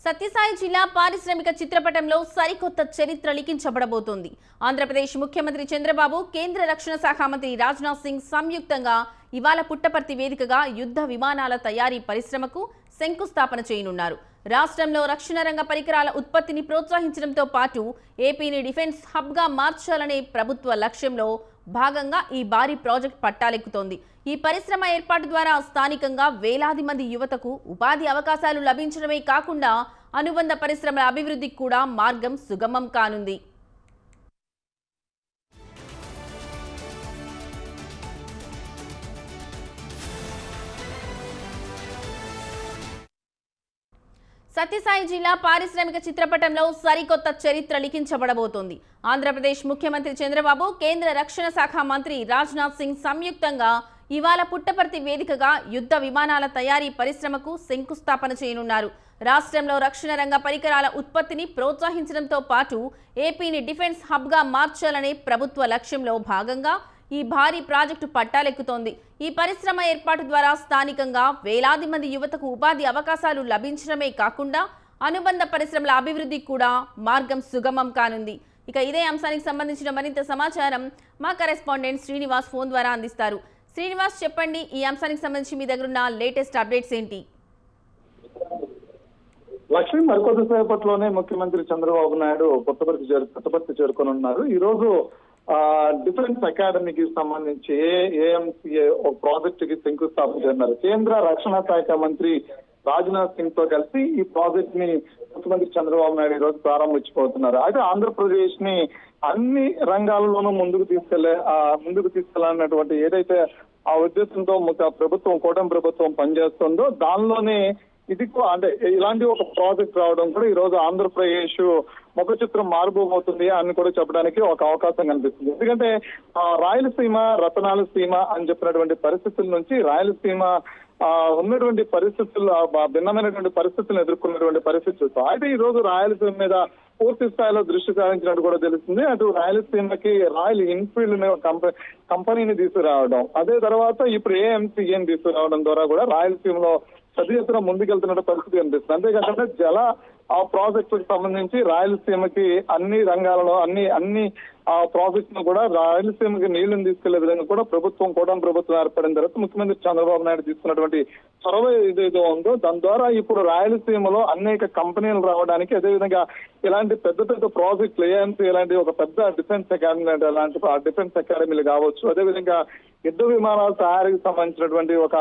సత్యసాయి జిల్లా పారిశ్రామిక చిత్రపటంలో సరికొత్త చరిత్ర లిఖించబడబోతోంది. ఆంధ్రప్రదేశ్ ముఖ్యమంత్రి చంద్రబాబు, కేంద్ర రక్షణ శాఖ మంత్రి రాజ్నాథ్ సింగ్ సంయుక్తంగా ఇవాళ పుట్టపర్తి వేదికగా యుద్ధ విమానాల తయారీ పరిశ్రమకు శంకుస్థాపన చేయనున్నారు. రాష్ట్రంలో రక్షణ రంగ పరికరాల ఉత్పత్తిని ప్రోత్సహించడంతో పాటు ఏపీని డిఫెన్స్ హబ్గా మార్చాలనే ప్రభుత్వ లక్ష్యంలో భాగంగా ఈ భారీ ప్రాజెక్ట్ పట్టాలెక్కుతోంది. ఈ పరిశ్రమ ఏర్పాటు ద్వారా స్థానికంగా వేలాది మంది యువతకు ఉపాధి అవకాశాలు లభించడమే కాకుండా అనుబంధ పరిశ్రమల అభివృద్ధికి కూడా మార్గం సుగమం కానుంది. సత్యసాయి జిల్లా పారిశ్రామిక చిత్రపటంలో సరికొత్త చరిత్ర లిఖించబడబోతోంది. ఆంధ్రప్రదేశ్ ముఖ్యమంత్రి చంద్రబాబు, కేంద్ర రక్షణ శాఖ మంత్రి రాజ్నాథ్ సింగ్ సంయుక్తంగా ఇవాళ పుట్టపర్తి వేదికగా యుద్ధ విమానాల తయారీ పరిశ్రమకు శంకుస్థాపన చేయనున్నారు. రాష్ట్రంలో రక్షణ రంగ పరికరాల ఉత్పత్తిని ప్రోత్సహించడంతో పాటు ఏపీని డిఫెన్స్ హబ్గా మార్చాలనే ప్రభుత్వ లక్ష్యంలో భాగంగా ఈ భారీ ప్రాజెక్టు పట్టాలెక్కుతోంది. ఈ పరిశ్రమ ఏర్పాటు ద్వారా స్థానికంగా వేలాది మంది యువతకు ఉపాధి అవకాశాలు లభించడమే కాకుండా అనుబంధ పరిశ్రమల అభివృద్ధికి కూడా మార్గం సుగమం కానుంది. ఇక ఇదే అంశానికి సంబంధించిన మరింత సమాచారం మా కరెస్పాండెంట్ శ్రీనివాస్ ఫోన్ ద్వారా అందిస్తారు. శ్రీనివాస్, చెప్పండి, ఈ అంశానికి సంబంధించి మీ దగ్గర ఉన్న లేటెస్ట్ అప్డేట్స్ ఏంటి? లక్ష్మి, మరికొద్దిసేపట్లోనే ముఖ్యమంత్రి చంద్రబాబు నాయుడు పుట్టపర్తి చేరుకోనున్నారు. ఈ రోజు డిఫెన్స్ అకాడమీకి సంబంధించి ఏఎంసీఏ ఒక ప్రాజెక్ట్ కి శంకుస్థాపన చేస్తున్నారు. కేంద్ర రక్షణ శాఖ మంత్రి రాజ్నాథ్ సింగ్ తో కలిసి ఈ ప్రాజెక్ట్ ని ముఖ్యమంత్రి చంద్రబాబు నాయుడు ఈ రోజు ప్రారంభించబోతున్నారు. అయితే ఆంధ్రప్రదేశ్ ని అన్ని రంగాల్లోనూ ముందుకు తీసుకెళ్లాలన్నటువంటి ఏదైతే ఆ ఉద్దేశంతో కూటమి ప్రభుత్వం పనిచేస్తుందో దానిలోనే ఇది అంటే ఇలాంటి ఒక ప్రాజెక్ట్ రావడం కూడా ఈ రోజు ఆంధ్రప్రదేశ్ ముఖ చిత్రం మారిపోబోతుంది అని కూడా చెప్పడానికి ఒక అవకాశం కనిపిస్తుంది. ఎందుకంటే రాయలసీమ రతనాల సీమ అని చెప్పినటువంటి పరిస్థితుల నుంచి రాయలసీమ ఉన్నటువంటి పరిస్థితులు భిన్నమైనటువంటి పరిస్థితులను ఎదుర్కొన్నటువంటి పరిస్థితులతో అయితే ఈ రోజు రాయలసీమ మీద పూర్తి స్థాయిలో దృష్టి సారించినట్టు కూడా తెలుస్తుంది. అటు రాయలసీమకి రాయల్ ఎన్ఫీల్డ్ కంపెనీని తీసుకురావడం, అదే తర్వాత ఇప్పుడు ఏఎంసీఏని తీసుకురావడం ద్వారా కూడా రాయలసీమలో పెద్ద ఎత్తున ముందుకెళ్తున్న పరిస్థితి కనిపిస్తుంది. అంతేకాకుండా జల ఆ ప్రాజెక్టుకు సంబంధించి రాయలసీమకి అన్ని రంగాలలో అన్ని ఆ ప్రాజెక్ట్ ను కూడా రాయలసీమకి నీళ్లను తీసుకెళ్లే విధంగా కూడా కూటమి ప్రభుత్వం ఏర్పడిన తర్వాత ముఖ్యమంత్రి చంద్రబాబు నాయుడు తీసుకున్నటువంటి చొరవ ఏదైతే ఉందో దాని ద్వారా ఇప్పుడు రాయలసీమలో అనేక కంపెనీలు రావడానికి, అదేవిధంగా ఇలాంటి పెద్ద ప్రాజెక్టులు ఏఎంసీ ఇలాంటి ఒక పెద్ద డిఫెన్స్ అకాడమీ అలాంటి డిఫెన్స్ అకాడమీలు కావచ్చు, అదేవిధంగా యుద్ధ విమానాల తయారీకి సంబంధించినటువంటి ఒక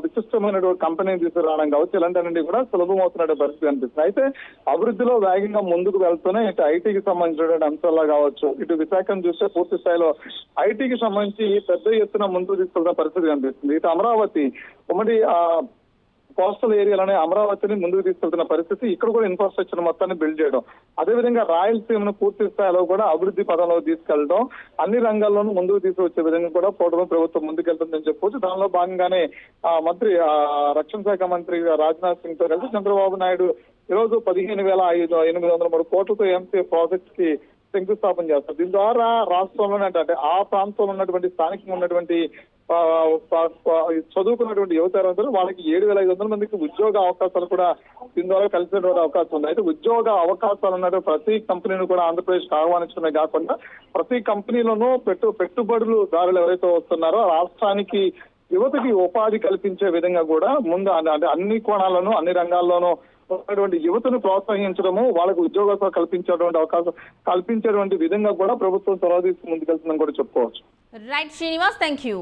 విశిష్టమైనటువంటి కంపెనీని తీసుకురావడం కావచ్చు, ఇలాంటి కూడా సులభమవుతున్న పరిస్థితి అనిపిస్తుంది. అయితే అభివృద్ధిలో వేగంగా ముందుకు వెళ్తూనే ఇటు ఐటీకి సంబంధించినటువంటి అంశాల్లో కావచ్చు, ఇటు విశాఖను చూస్తే పూర్తి స్థాయిలో ఐటీకి సంబంధించి పెద్ద ఎత్తున ముందుకు తీసుకెళ్తున్న పరిస్థితి కనిపిస్తుంది. ఇటు అమరావతి ఉమ్మడి కోస్టల్ ఏరియాలోనే అమరావతిని ముందుకు తీసుకెళ్తున్న పరిస్థితి, ఇక్కడ కూడా ఇన్ఫ్రాస్ట్రక్చర్ మొత్తాన్ని బిల్డ్ చేయడం, అదేవిధంగా రాయలసీమను పూర్తి స్థాయిలో కూడా అభివృద్ధి పదంలో తీసుకెళ్లడం, అన్ని రంగాల్లోనూ ముందుకు తీసుకొచ్చే విధంగా కూడా కూటమి ప్రభుత్వం ముందుకెళ్తుందని చెప్పవచ్చు. దానిలో భాగంగానే మంత్రి రక్షణ శాఖ మంత్రి రాజ్నాథ్ సింగ్ తో కలిసి చంద్రబాబు నాయుడు ఈ రోజు 15,803 కోట్లతో ఎంసీఏ ప్రాజెక్ట్ కి శంకుస్థాపన చేస్తారు. దీని ద్వారా రాష్ట్రంలోనే అంటే ఆ ప్రాంతంలో ఉన్నటువంటి స్థానికంగా ఉన్నటువంటి చదువుకున్నటువంటి యువతరందరూ వాళ్ళకి 7,500 మందికి ఉద్యోగ అవకాశాలు కూడా దీని ద్వారా కలిసినటువంటి అవకాశం ఉంది. అయితే ఉద్యోగ అవకాశాలు ఉన్నటువంటి ప్రతి కంపెనీని కూడా ఆంధ్రప్రదేశ్ ఆహ్వానించడమే కాకుండా ప్రతి కంపెనీలోనూ పెట్టుబడులదారులు ఎవరైతే వస్తున్నారో రాష్ట్రానికి యువతకి ఉపాధి కల్పించే విధంగా కూడా ముందు అంటే అన్ని కోణాలను అన్ని రంగాల్లోనూ ఉన్నటువంటి యువతను ప్రోత్సహించడము, వాళ్ళకు ఉద్యోగాలు కల్పించేటువంటి విధంగా కూడా ప్రభుత్వం చొరవ తీసుకు ముందుకెళ్తుందని కూడా చెప్పుకోవచ్చు. Right Srinivas, thank you.